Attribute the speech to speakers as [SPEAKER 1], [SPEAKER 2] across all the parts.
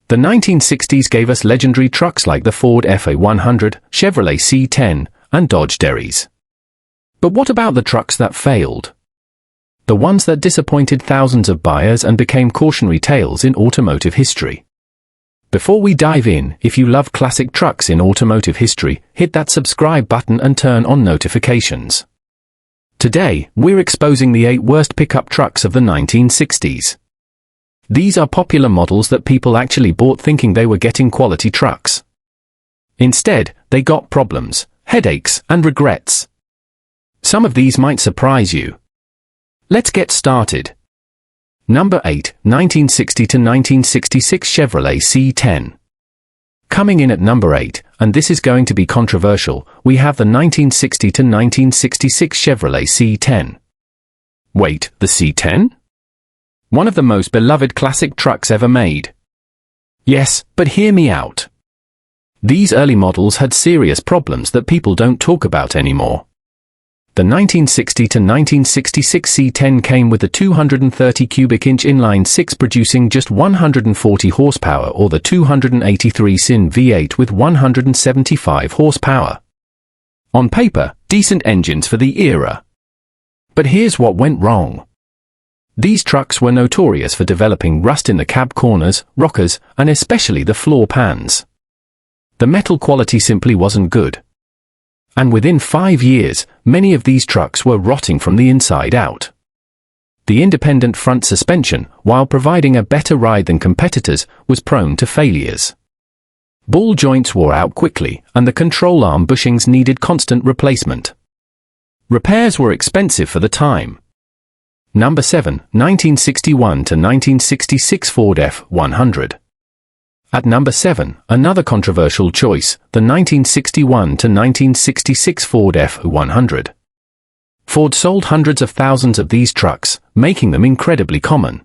[SPEAKER 1] The 1960s gave us legendary trucks like the Ford F-100, Chevrolet C10, and Dodge Derrys. But what about the trucks that failed? The ones that disappointed thousands of buyers and became cautionary tales in automotive history. Before we dive in, if you love classic trucks in automotive history, hit that subscribe button and turn on notifications. Today, we're exposing the 8 worst pickup trucks of the 1960s. These are popular models that people actually bought thinking they were getting quality trucks. Instead, they got problems, headaches, and regrets. Some of these might surprise you. Let's get started. Number 8, 1960 to 1966 Chevrolet C10. Coming in at number 8, and this is going to be controversial, we have the 1960 to 1966 Chevrolet C10. Wait, the C10? One of the most beloved classic trucks ever made. Yes, but hear me out. These early models had serious problems that people don't talk about anymore. The 1960 to 1966 C10 came with the 230 cubic inch inline-six producing just 140 horsepower or the 283 Sin V8 with 175 horsepower. On paper, decent engines for the era. But here's what went wrong. These trucks were notorious for developing rust in the cab corners, rockers, and especially the floor pans. The metal quality simply wasn't good. And within 5 years, many of these trucks were rotting from the inside out. The independent front suspension, while providing a better ride than competitors, was prone to failures. Ball joints wore out quickly, and the control arm bushings needed constant replacement. Repairs were expensive for the time. Number 7, 1961 to 1966 Ford F-100. At number 7, another controversial choice, the 1961 to 1966 Ford F-100. Ford sold hundreds of thousands of these trucks, making them incredibly common.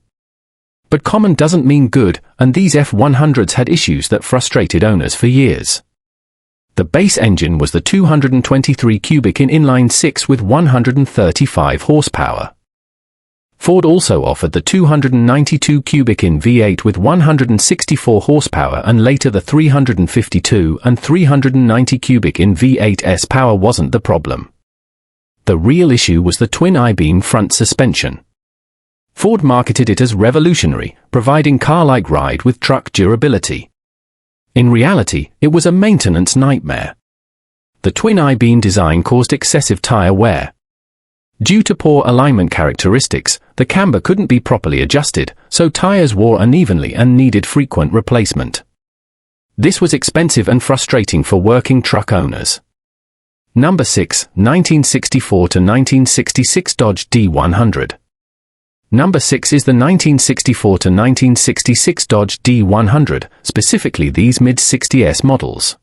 [SPEAKER 1] But common doesn't mean good, and these F-100s had issues that frustrated owners for years. The base engine was the 223 cubic inline-six with 135 horsepower. Ford also offered the 292 cubic in V8 with 164 horsepower, and later the 352 and 390 cubic in V8's power wasn't the problem. The real issue was the twin I-beam front suspension. Ford marketed it as revolutionary, providing car-like ride with truck durability. In reality, it was a maintenance nightmare. The twin I-beam design caused excessive tire wear. Due to poor alignment characteristics, the camber couldn't be properly adjusted, so tires wore unevenly and needed frequent replacement. This was expensive and frustrating for working truck owners. Number 6, 1964 to 1966 Dodge D100. Number 6 is the 1964 to 1966 Dodge D100, specifically these mid-60s models.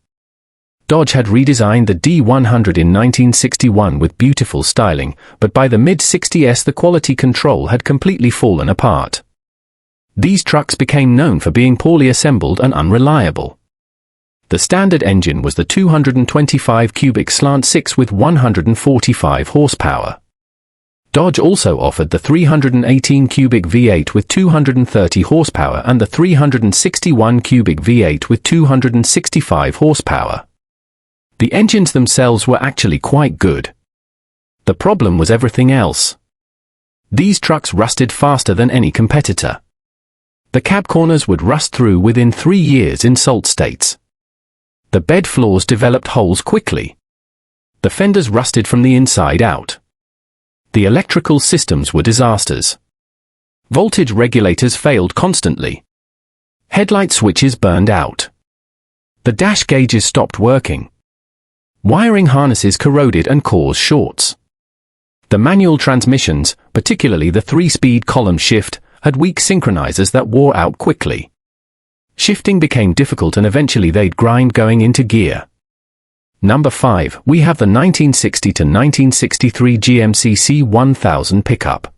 [SPEAKER 1] Dodge had redesigned the D100 in 1961 with beautiful styling, but by the mid-60s the quality control had completely fallen apart. These trucks became known for being poorly assembled and unreliable. The standard engine was the 225 cubic slant-six with 145 horsepower. Dodge also offered the 318 cubic V8 with 230 horsepower and the 361 cubic V8 with 265 horsepower. The engines themselves were actually quite good. The problem was everything else. These trucks rusted faster than any competitor. The cab corners would rust through within 3 years in salt states. The bed floors developed holes quickly. The fenders rusted from the inside out. The electrical systems were disasters. Voltage regulators failed constantly. Headlight switches burned out. The dash gauges stopped working. Wiring harnesses corroded and caused shorts. The manual transmissions, particularly the 3-speed column shift, had weak synchronizers that wore out quickly. Shifting became difficult and eventually they'd grind going into gear. Number 5, we have the 1960 to 1963 GMC C1000 pickup.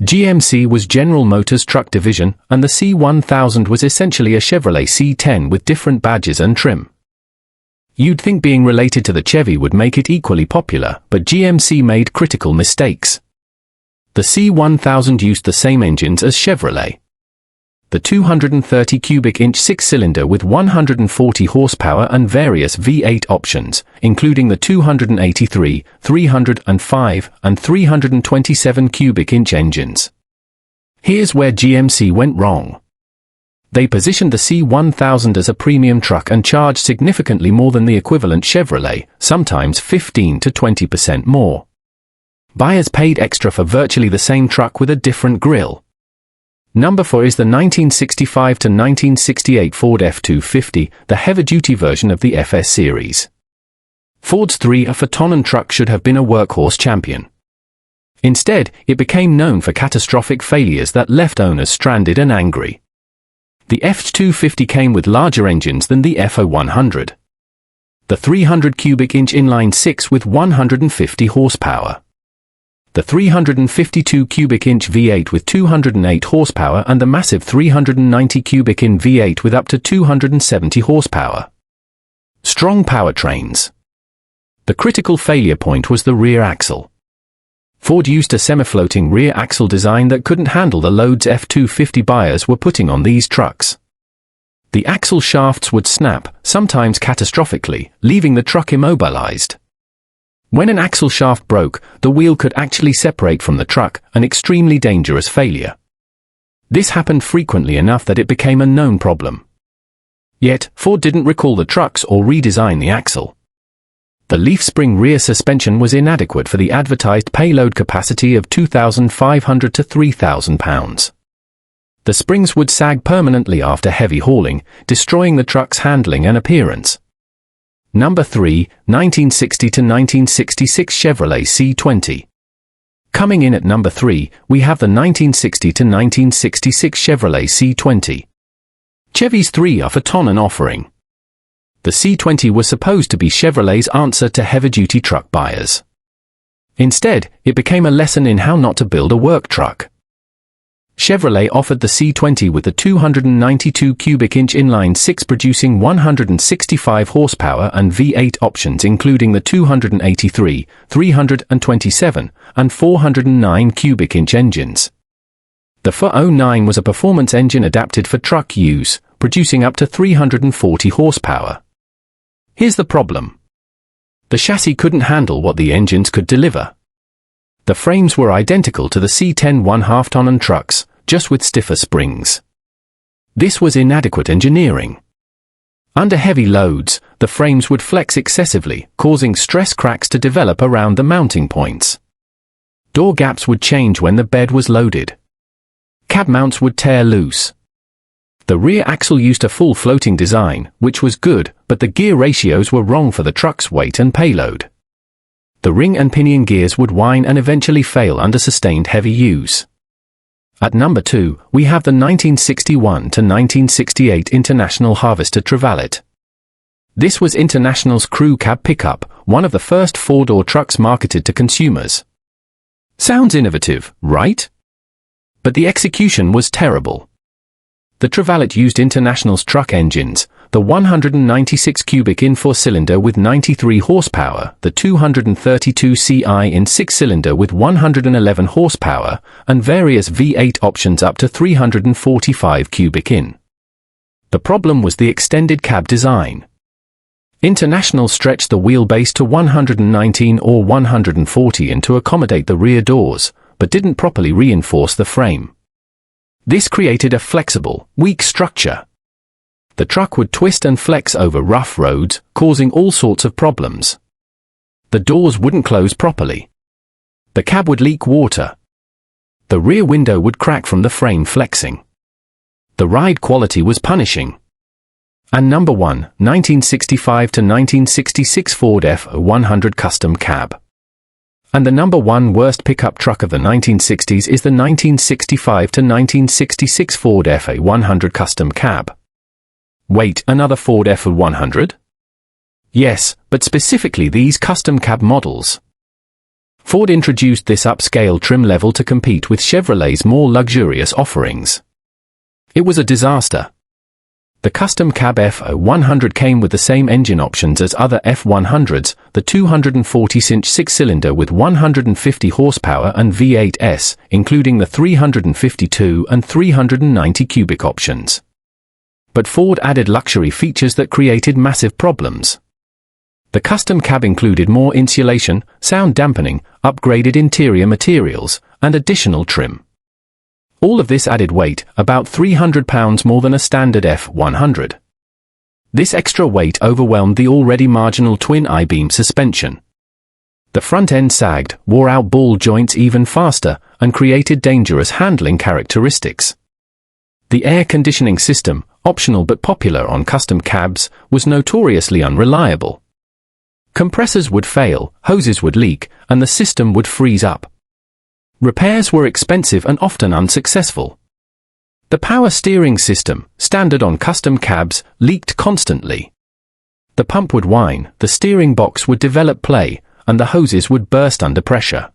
[SPEAKER 1] GMC was General Motors' truck division, and the C1000 was essentially a Chevrolet C10 with different badges and trim. You'd think being related to the Chevy would make it equally popular, but GMC made critical mistakes. The C1000 used the same engines as Chevrolet. the 230 cubic inch 6-cylinder with 140 horsepower and various V8 options, including the 283, 305, and 327 cubic inch engines. Here's where GMC went wrong. They positioned the C1000 as a premium truck and charged significantly more than the equivalent Chevrolet, sometimes 15 to 20% more. Buyers paid extra for virtually the same truck with a different grille. Number 4 is the 1965 to 1968 Ford F-250, the heavy-duty version of the FS series. Ford's 3-ton truck should have been a workhorse champion. Instead, it became known for catastrophic failures that left owners stranded and angry. The F-250 came with larger engines than the F-100. The 300 cubic inch inline 6 with 150 horsepower. The 352 cubic inch V8 with 208 horsepower and the massive 390 cubic in V8 with up to 270 horsepower. Strong powertrains. The critical failure point was the rear axle. Ford used a semi-floating rear axle design that couldn't handle the loads F-250 buyers were putting on these trucks. The axle shafts would snap, sometimes catastrophically, leaving the truck immobilized. When an axle shaft broke, the wheel could actually separate from the truck, an extremely dangerous failure. This happened frequently enough that it became a known problem. Yet, Ford didn't recall the trucks or redesign the axle. The leaf spring rear suspension was inadequate for the advertised payload capacity of 2,500 to 3,000 pounds. The springs would sag permanently after heavy hauling, destroying the truck's handling and appearance. Number 3, 1960 to 1966 Chevrolet C20. Coming in at number 3, we have the 1960 to 1966 Chevrolet C20. Chevy's 3-ton offering. The C20 was supposed to be Chevrolet's answer to heavy-duty truck buyers. Instead, it became a lesson in how not to build a work truck. Chevrolet offered the C20 with the 292 cubic inch inline 6 producing 165 horsepower and V8 options including the 283, 327, and 409 cubic inch engines. The 409 was a performance engine adapted for truck use, producing up to 340 horsepower. Here's the problem. The chassis couldn't handle what the engines could deliver. The frames were identical to the C10 1/2-ton trucks, just with stiffer springs. This was inadequate engineering. Under heavy loads, the frames would flex excessively, causing stress cracks to develop around the mounting points. Door gaps would change when the bed was loaded. Cab mounts would tear loose. The rear axle used a full floating design, which was good, but the gear ratios were wrong for the truck's weight and payload. The ring and pinion gears would whine and eventually fail under sustained heavy use. At number 2, we have the 1961 to 1968 International Harvester Travelette. This was International's crew cab pickup, one of the first four-door trucks marketed to consumers. Sounds innovative, right? But the execution was terrible. The Travelette used International's truck engines, the 196 cubic in 4-cylinder with 93 horsepower, the 232 Ci in 6-cylinder with 111 horsepower, and various V8 options up to 345 cubic in. The problem was the extended cab design. International stretched the wheelbase to 119 or 140 in to accommodate the rear doors, but didn't properly reinforce the frame. This created a flexible, weak structure. The truck would twist and flex over rough roads, causing all sorts of problems. The doors wouldn't close properly. The cab would leak water. The rear window would crack from the frame flexing. The ride quality was punishing. And number 1, 1965 to 1966 Ford F-100 Custom Cab. And the number 1 worst pickup truck of the 1960s is the 1965 to 1966 Ford F-100 Custom Cab. Wait, another Ford F-100? Yes, but specifically these custom cab models. Ford introduced this upscale trim level to compete with Chevrolet's more luxurious offerings. It was a disaster. The custom cab F100 came with the same engine options as other F100s, the 240-inch six-cylinder with 150 horsepower and V8s, including the 352 and 390 cubic options. But Ford added luxury features that created massive problems. The custom cab included more insulation, sound dampening, upgraded interior materials, and additional trim. All of this added weight, about 300 pounds more than a standard F100. This extra weight overwhelmed the already marginal twin I-beam suspension. The front end sagged, wore out ball joints even faster, and created dangerous handling characteristics. The air conditioning system, optional but popular on custom cabs, was notoriously unreliable. Compressors would fail, hoses would leak, and the system would freeze up. Repairs were expensive and often unsuccessful. The power steering system, standard on custom cabs, leaked constantly. The pump would whine, the steering box would develop play, and the hoses would burst under pressure.